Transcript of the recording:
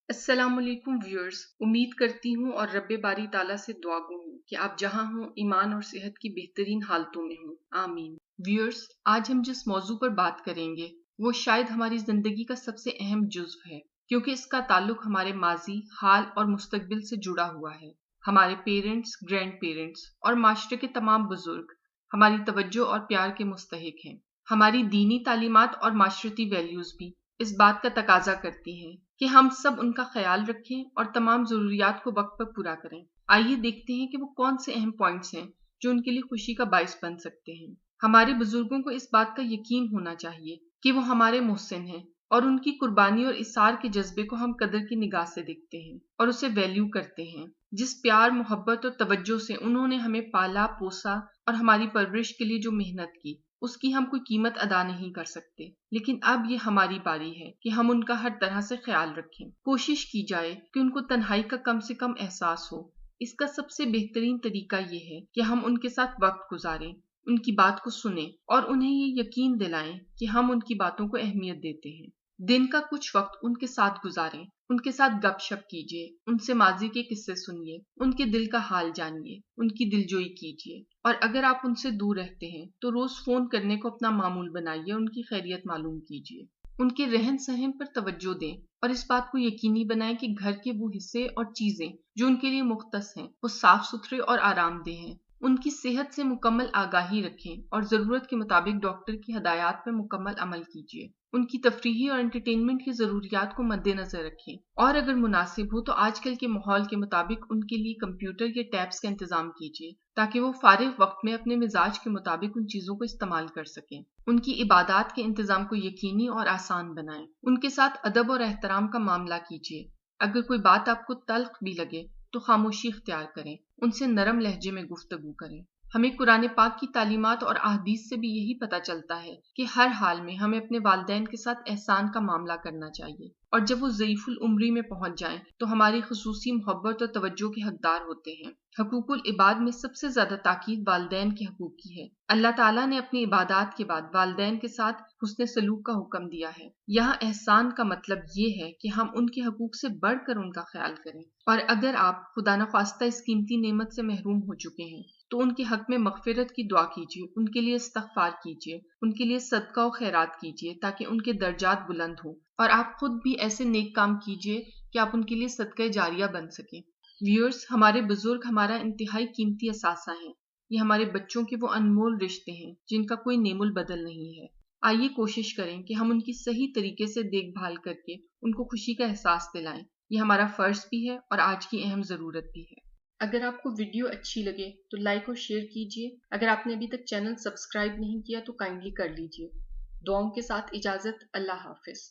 السلام علیکم ویورز، امید کرتی ہوں اور رب باری تعالیٰ سے دعا گو ہوں کہ آپ جہاں ہوں ایمان اور صحت کی بہترین حالتوں میں ہوں، آمین۔ ویورز، آج ہم جس موضوع پر بات کریں گے وہ شاید ہماری زندگی کا سب سے اہم جزو ہے، کیونکہ اس کا تعلق ہمارے ماضی، حال اور مستقبل سے جڑا ہوا ہے۔ ہمارے پیرنٹس، گرینڈ پیرنٹس اور معاشرے کے تمام بزرگ ہماری توجہ اور پیار کے مستحق ہیں۔ ہماری دینی تعلیمات اور معاشرتی ویلیوز بھی اس بات کا تقاضا کرتی ہیں کہ ہم سب ان کا خیال رکھیں اور تمام ضروریات کو وقت پر پورا کریں۔ آئیے دیکھتے ہیں کہ وہ کون سے اہم پوائنٹس ہیں جو ان کے لیے خوشی کا باعث بن سکتے ہیں۔ ہمارے بزرگوں کو اس بات کا یقین ہونا چاہیے کہ وہ ہمارے محسن ہیں اور ان کی قربانی اور اثار کے جذبے کو ہم قدر کی نگاہ سے دیکھتے ہیں اور اسے ویلیو کرتے ہیں۔ جس پیار، محبت اور توجہ سے انہوں نے ہمیں پالا پوسا اور ہماری پرورش کے لیے جو محنت کی، اس کی ہم کوئی قیمت ادا نہیں کر سکتے، لیکن اب یہ ہماری باری ہے کہ ہم ان کا ہر طرح سے خیال رکھیں۔ کوشش کی جائے کہ ان کو تنہائی کا کم سے کم احساس ہو۔ اس کا سب سے بہترین طریقہ یہ ہے کہ ہم ان کے ساتھ وقت گزاریں، ان کی بات کو سنیں اور انہیں یہ یقین دلائیں کہ ہم ان کی باتوں کو اہمیت دیتے ہیں۔ دن کا کچھ وقت ان کے ساتھ گزاریں، ان کے ساتھ گپ شپ کیجیے، ان سے ماضی کے قصے سنیے، ان کے دل کا حال جانیے، ان کی دلجوئی کیجیے، اور اگر آپ ان سے دور رہتے ہیں تو روز فون کرنے کو اپنا معمول بنائیے، ان کی خیریت معلوم کیجیے، ان کے رہن سہن پر توجہ دیں اور اس بات کو یقینی بنائیں کہ گھر کے وہ حصے اور چیزیں جو ان کے لیے مختص ہیں وہ صاف ستھرے اور آرام دہ ہیں۔ ان کی صحت سے مکمل آگاہی رکھیں اور ضرورت کے مطابق ڈاکٹر کی ہدایات پر مکمل عمل کیجیے۔ ان کی تفریحی اور انٹرٹینمنٹ کی ضروریات کو مد نظر رکھیں اور اگر مناسب ہو تو آج کل کے ماحول کے مطابق ان کے لیے کمپیوٹر یا ٹیبس کا انتظام کیجیے تاکہ وہ فارغ وقت میں اپنے مزاج کے مطابق ان چیزوں کو استعمال کر سکیں۔ ان کی عبادات کے انتظام کو یقینی اور آسان بنائیں۔ ان کے ساتھ ادب اور احترام کا معاملہ کیجیے۔ اگر کوئی بات آپ کو تلخ بھی لگے تو خاموشی اختیار کریں، ان سے نرم لہجے میں گفتگو کریں۔ ہمیں قرآن پاک کی تعلیمات اور احادیث سے بھی یہی پتہ چلتا ہے کہ ہر حال میں ہمیں اپنے والدین کے ساتھ احسان کا معاملہ کرنا چاہیے، اور جب وہ ضعیف العمری میں پہنچ جائیں تو ہماری خصوصی محبت اور توجہ کے حقدار ہوتے ہیں۔ حقوق العباد میں سب سے زیادہ تاکید والدین کے حقوق کی ہے۔ اللہ تعالیٰ نے اپنی عبادات کے بعد والدین کے ساتھ حسن سلوک کا حکم دیا ہے۔ یہاں احسان کا مطلب یہ ہے کہ ہم ان کے حقوق سے بڑھ کر ان کا خیال کریں، اور اگر آپ خدا نخواستہ اس قیمتی نعمت سے محروم ہو چکے ہیں تو ان کے حق میں مغفرت کی دعا کیجیے، ان کے لیے استغفار کیجیے، ان کے لیے صدقہ و خیرات کیجیے تاکہ ان کے درجات بلند ہوں، اور آپ خود بھی ایسے نیک کام کیجیے کہ آپ ان کے لیے صدقہ جاریہ بن سکیں۔ ویورز، ہمارے بزرگ ہمارا انتہائی قیمتی اثاثہ ہیں۔ یہ ہمارے بچوں کے وہ انمول رشتے ہیں جن کا کوئی نیم البدل نہیں ہے۔ آئیے کوشش کریں کہ ہم ان کی صحیح طریقے سے دیکھ بھال کر کے ان کو خوشی کا احساس دلائیں۔ یہ ہمارا فرض بھی ہے اور آج کی اہم ضرورت بھی ہے۔ اگر آپ کو ویڈیو اچھی لگے تو لائک اور شیئر کیجیے۔ اگر آپ نے ابھی تک چینل سبسکرائب نہیں کیا تو کائنڈلی کر لیجیے۔ دعاؤں کے ساتھ اجازت، اللہ حافظ۔